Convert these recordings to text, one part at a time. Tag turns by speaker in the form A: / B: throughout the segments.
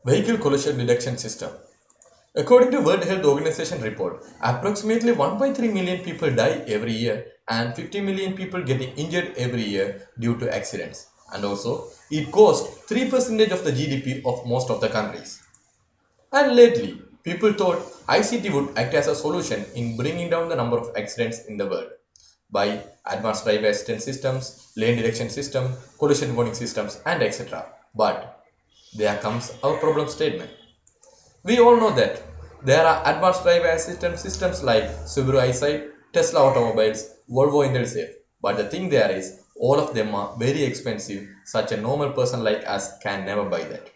A: Vehicle collision detection system. According to World Health Organization report, approximately 1.3 million people die every year and 50 million people getting injured every year due to accidents. And also, it costs 3% of the GDP of most of the countries. And lately, people thought ICT would act as a solution in bringing down the number of accidents in the world by advanced driver assistance systems, lane detection system, collision warning systems, and etc. But there comes our problem statement. We all know that there are advanced driver assistance systems like Subaru Eyesight, Tesla Automobiles, Volvo IntelliSafe. But the thing there is, all of them are very expensive. Such a normal person like us can never buy that.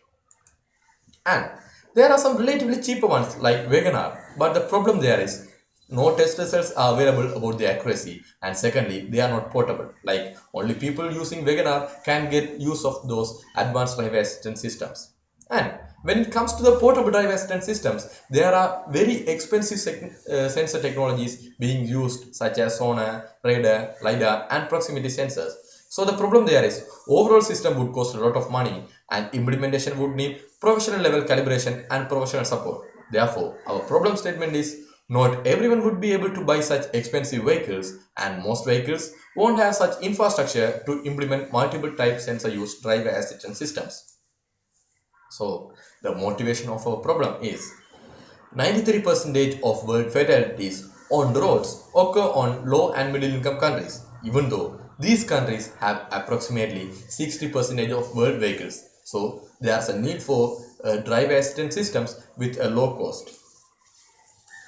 A: And there are some relatively cheaper ones like Wagoner, but the problem there is no test results are available about the accuracy, and secondly, they are not portable. Like only people using Wagoner can get use of those advanced driver assistance systems. And when it comes to the portable driver assistance systems, there are very expensive sensor technologies being used, such as sonar, radar, lidar, and proximity sensors. So the problem there is overall system would cost a lot of money and implementation would need professional level calibration and professional support. Therefore, our problem statement is not everyone would be able to buy such expensive vehicles and most vehicles won't have such infrastructure to implement multiple type sensor use driver assistance systems. So the motivation of our problem is 93% of world fatalities on the roads occur on low and middle income countries, even though these countries have approximately 60% of world vehicles. So there's a need for driver assistance systems with a low cost.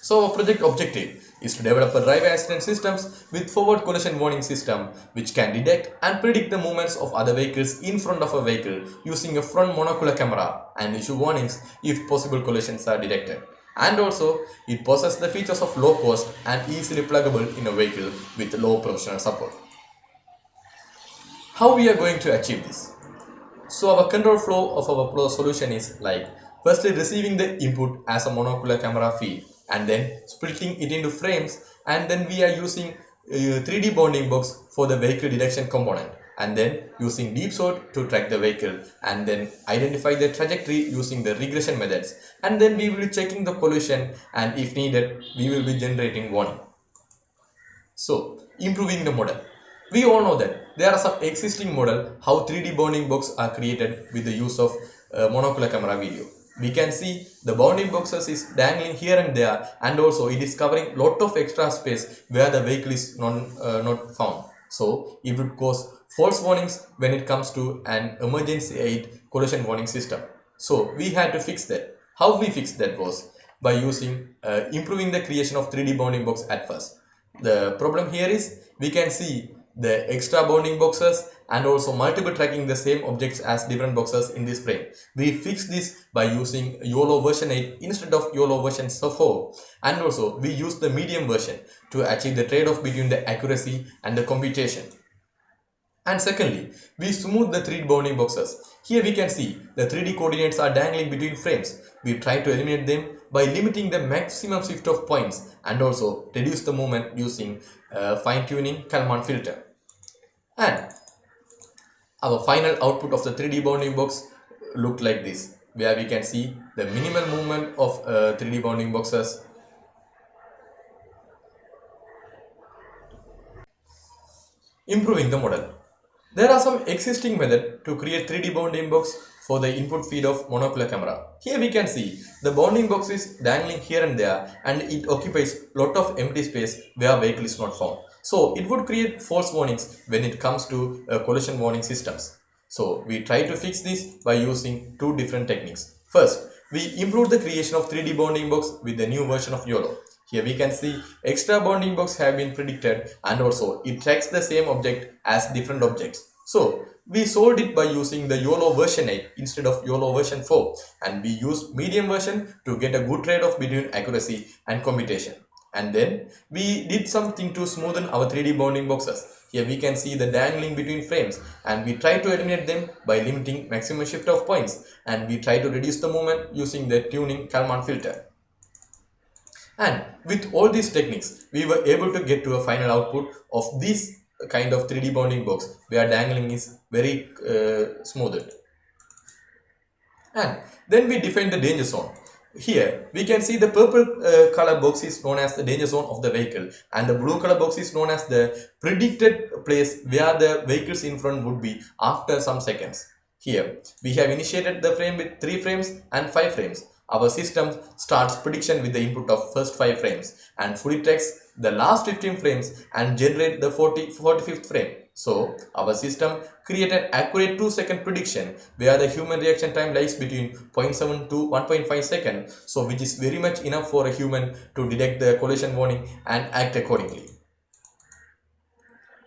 A: So our project objective is to develop a driver assistance systems with forward collision warning system which can detect and predict the movements of other vehicles in front of a vehicle using a front monocular camera and issue warnings if possible collisions are detected. And also it possesses the features of low cost and easily pluggable in a vehicle with low professional support. How we are going to achieve this? So our control flow of our solution is like firstly receiving the input as a monocular camera feed and then splitting it into frames, and then we are using 3D bounding box for the vehicle detection component, and then using deep sort to track the vehicle and then identify the trajectory using the regression methods, and then we will be checking the collision and if needed we will be generating warning. So, improving the model. We all know that there are some existing model how 3D bounding box are created with the use of monocular camera video. We can see the bounding boxes is dangling here and there, and also it is covering lot of extra space where the vehicle is not found. So it would cause false warnings when it comes to an emergency aid collision warning system. So we had to fix that. How we fixed that was by using improving the creation of 3D bounding box at first. The problem here is we can see the extra bounding boxes and also multiple tracking the same objects as different boxes in this frame. We fix this by using YOLO version 8 instead of YOLO version 4, and also we use the medium version to achieve the trade-off between the accuracy and the computation. And secondly, we smooth the 3D bounding boxes. Here we can see the 3D coordinates are dangling between frames. We try to eliminate them by limiting the maximum shift of points and also reduce the movement using fine-tuning Kalman filter. And our final output of the 3D bounding box looked like this, where we can see the minimal movement of 3D bounding boxes. Improving the model. There are some existing methods to create 3D bounding box for the input feed of monocular camera. Here we can see the bounding box is dangling here and there and it occupies lot of empty space where vehicle is not found. So it would create false warnings when it comes to collision warning systems. So we try to fix this by using two different techniques. First, we improved the creation of 3D bounding box with the new version of YOLO. Here we can see extra bounding box have been predicted and also it tracks the same object as different objects. So we solved it by using the YOLO version 8 instead of YOLO version 4, and we used medium version to get a good trade-off between accuracy and computation. And then we did something to smoothen our 3D bounding boxes. Here we can see the dangling between frames and we try to eliminate them by limiting maximum shift of points, and we try to reduce the movement using the tuning Kalman filter. And with all these techniques, we were able to get to a final output of this kind of 3D bounding box where dangling is very smoothed. And Then we define the danger zone. Here we can see the purple color box is known as the danger zone of the vehicle, and the blue color box is known as the predicted place where the vehicles in front would be after some seconds. Here we have initiated the frame with 3 frames and 5 frames. Our system starts prediction with the input of first 5 frames and fully checks the last 15 frames and generate the 45th frame. So our system created accurate 2-second prediction where the human reaction time lies between 0.7 to 1.5 seconds, so which is very much enough for a human to detect the collision warning and act accordingly.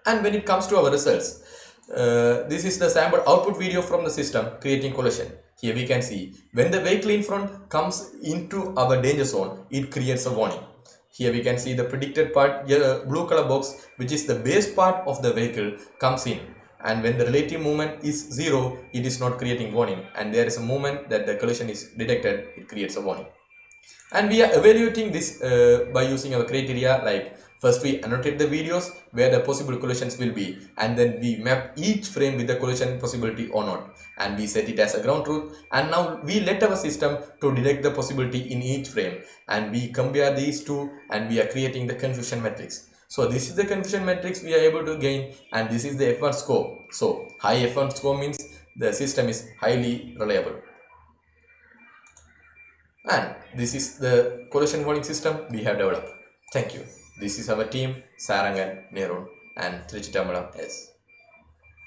A: And when it comes to our results, this is the sample output video from the system creating collision. Here we can see when the vehicle in front comes into our danger zone, it creates a warning. Here we can see the predicted part, blue color box, which is the base part of the vehicle, comes in, and when the relative movement is 0, it is not creating warning, and there is a moment that the collision is detected, it creates a warning. And we are evaluating this by using our criteria, like first we annotate the videos where the possible collisions will be, and then we map each frame with the collision possibility or not, and we set it as a ground truth, and now we let our system to detect the possibility in each frame, and we compare these two and we are creating the confusion matrix. So this is the confusion matrix we are able to gain, and this is the F1 score. So high F1 score means the system is highly reliable. And this is the collision warning system we have developed. Thank you. This is our team, Sarangan, Nerun, and Trichitambalam S.